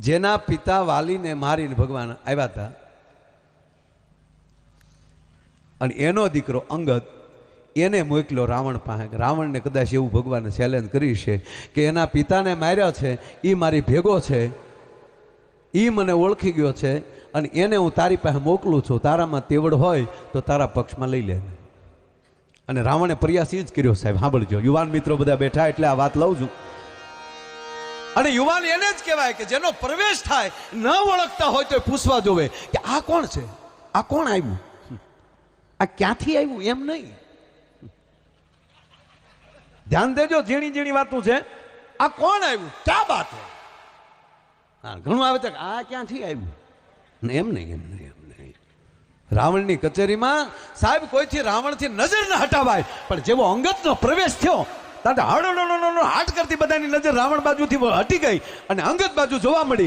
જેના પિતા વાલીને મારીને ભગવાન આવ્યા હતા અને એનો દીકરો અંગદ એને મોકલ્યો રાવણ પાસે. રાવણને કદાચ એવું ભગવાને ચેલેન્જ કરી છે કે એના પિતાને માર્યા છે, એ મારી ભેગો છે, એ મને ઓળખી ગયો છે અને એને હું તારી પાસે મોકલું છું, તારામાં તેવડ હોય તો તારા પક્ષમાં લઈ લે. અને રાવણે પ્રયાસ એ જ કર્યો. સાહેબ સાંભળજો, યુવાન મિત્રો બધા બેઠા એટલે આ વાત લઉં છું. અને યુવાન એને જ કહેવાય કે જેનો પ્રવેશ થાય ન ઓળખતા હોય તો પૂછવા જોવે કે આ કોણ છે, આ કોણ આવ્યું, આ ક્યાંથી આવ્યું, એમ નહીં. ધ્યાન દેજો, ઝીણી ઝીણી વાતું છે. આ કોણ આવ્યું, ક્યાં બાત છે. હા, ઘણું આવે છે આ ક્યાંથી આવ્યું, એમ નહીં, એમ નહીં, એમ નહીં. રાવણની કચેરીમાં સાહેબ કોઈથી રાવણથી નજર ન હટાવાય, પણ જેવો અંગદનો પ્રવેશ થયો તારે હાડ કરતી બધાની નજર રાવણ બાજુથી હટી ગઈ અને અંગદ બાજુ જોવા મળી.